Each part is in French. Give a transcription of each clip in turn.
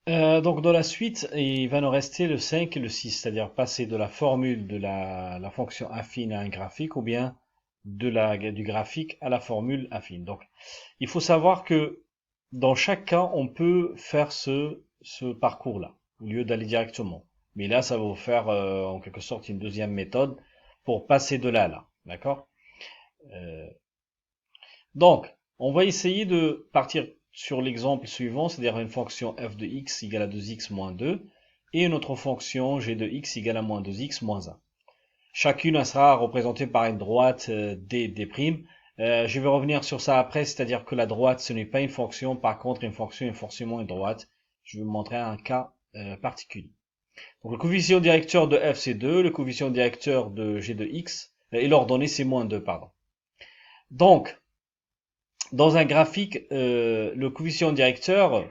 Donc dans la suite, il va nous rester le 5 et le 6, c'est-à-dire passer de la formule de la fonction affine à un graphique ou bien du graphique à la formule affine. Donc il faut savoir que dans chaque cas, on peut faire ce parcours-là au lieu d'aller directement. Mais là, ça va vous faire en quelque sorte une deuxième méthode pour passer de là à là. D'accord? Euh, donc, on va essayer de partir sur l'exemple suivant, c'est-à-dire une fonction f de x égale à 2x moins 2 et une autre fonction g de x égale à moins 2x moins 1. Chacune sera représentée par une droite d'. Je vais revenir sur ça après, c'est-à-dire que la droite, ce n'est pas une fonction, par contre, une fonction est forcément une droite. Je vais vous montrer un cas particulier. Donc, le coefficient directeur de f, c'est 2, le coefficient directeur de g de x, et l'ordonnée, c'est moins 2, pardon. Donc, dans un graphique, le coefficient directeur,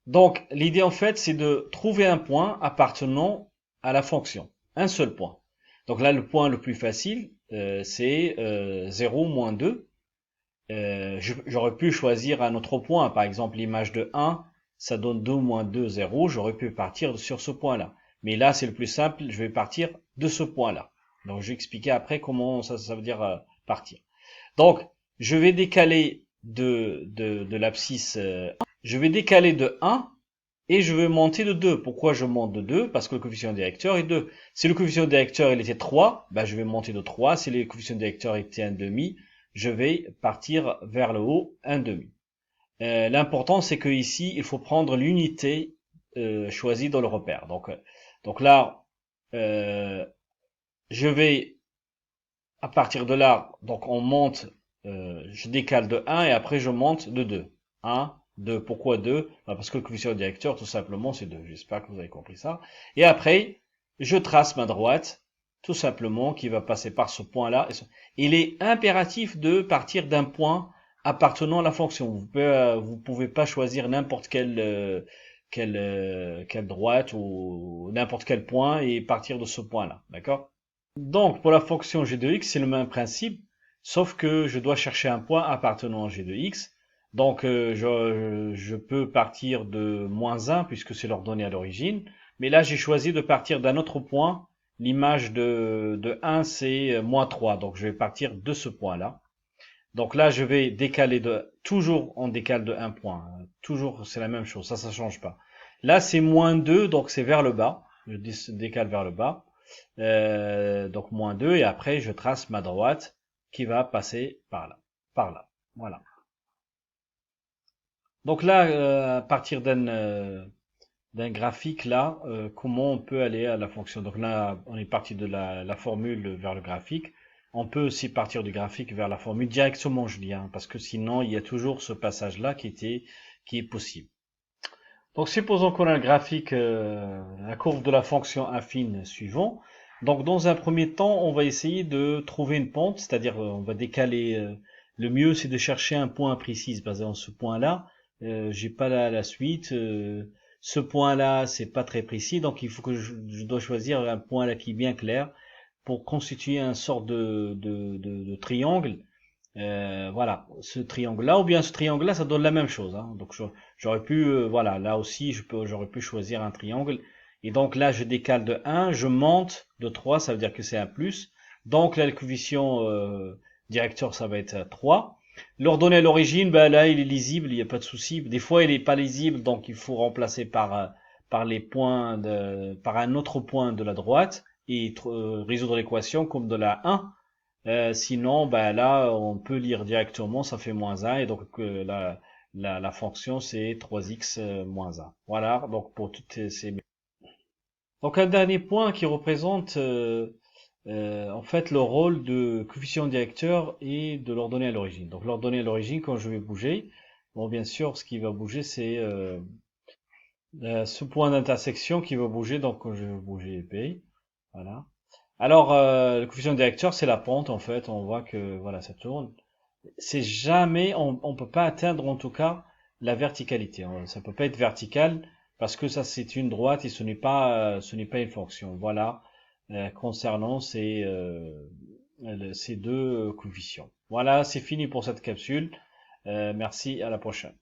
donc l'idée en fait, c'est de trouver un point appartenant à la fonction. Un seul point. Donc là, le point le plus facile, c'est 0, moins 2. J'aurais pu choisir un autre point, par exemple l'image de 1, ça donne 2 moins 2, 0. J'aurais pu partir sur ce point-là. Mais là, c'est le plus simple, je vais partir de ce point-là. Donc je vais expliquer après comment ça veut dire partir. Donc, je vais décaler de l'abscisse, je vais décaler de 1 et je vais monter de 2. Pourquoi je monte de 2? Parce que le coefficient directeur est 2. Si le coefficient directeur il était 3, ben je vais monter de 3. Si le coefficient directeur était 1,5, je vais partir vers le haut 1,5. L'important c'est que ici il faut prendre l'unité choisie dans le repère. Donc là, euh, je vais à partir de là, donc on monte, je décale de 1 et après je monte de 2. 1, 2. Pourquoi 2? Parce que le coefficient directeur, tout simplement, c'est 2. J'espère que vous avez compris ça. Et après, je trace ma droite, tout simplement, qui va passer par ce point-là. Il est impératif de partir d'un point appartenant à la fonction. Vous pouvez pas choisir n'importe quelle droite ou n'importe quel point et partir de ce point-là. D'accord? Donc, pour la fonction g de x, c'est le même principe, sauf que je dois chercher un point appartenant à g de x. Donc, je peux partir de moins 1, puisque c'est l'ordonnée à l'origine. Mais là, j'ai choisi de partir d'un autre point. L'image de 1, c'est moins 3. Donc, je vais partir de ce point-là. Donc là, je vais décaler toujours on décale de 1 point. Toujours, c'est la même chose. Ça change pas. Là, c'est moins 2, donc c'est vers le bas. Je décale vers le bas. Donc moins 2 et après je trace ma droite qui va passer par là. Par là. Voilà. Donc là, à partir d'un graphique là, comment on peut aller à la fonction? Donc là, on est parti de la formule vers le graphique. On peut aussi partir du graphique vers la formule directement, je dis, hein, parce que sinon il y a toujours ce passage-là qui est possible. Donc supposons qu'on a le graphique, la courbe de la fonction affine suivant. Donc dans un premier temps, on va essayer de trouver une pente, c'est-à-dire on va décaler. Le mieux c'est de chercher un point précis basé en ce point-là. J'ai pas la suite. Ce point-là c'est pas très précis, donc il faut que je dois choisir un point là qui est bien clair pour constituer un sort de triangle. Voilà, ce triangle-là ou bien ce triangle-là, ça donne la même chose, hein. Donc j'aurais pu, voilà, là aussi, j'aurais pu choisir un triangle. Et donc là, je décale de 1, je monte de 3, ça veut dire que c'est un plus. Donc là, le coefficient directeur, ça va être 3. L'ordonnée à l'origine, ben là, il est lisible, il n'y a pas de souci. Des fois, il n'est pas lisible, donc il faut remplacer par les points par un autre point de la droite et résoudre l'équation comme de la 1. Sinon, ben là, on peut lire directement, ça fait moins 1, et donc la fonction, c'est 3x moins 1. Voilà, donc pour toutes ces. Donc un dernier point qui représente en fait le rôle de coefficient directeur et de l'ordonnée à l'origine. Donc l'ordonnée à l'origine, quand je vais bouger, bon bien sûr, ce qui va bouger, c'est ce point d'intersection qui va bouger, donc quand je vais bouger P, voilà. Alors, le coefficient directeur, c'est la pente, en fait. On voit que, voilà, ça tourne. C'est jamais, on peut pas atteindre, en tout cas, la verticalité. Ça peut pas être vertical, parce que ça, c'est une droite et ce n'est pas une fonction. Voilà, concernant ces deux coefficients. Voilà, c'est fini pour cette capsule. Merci, à la prochaine.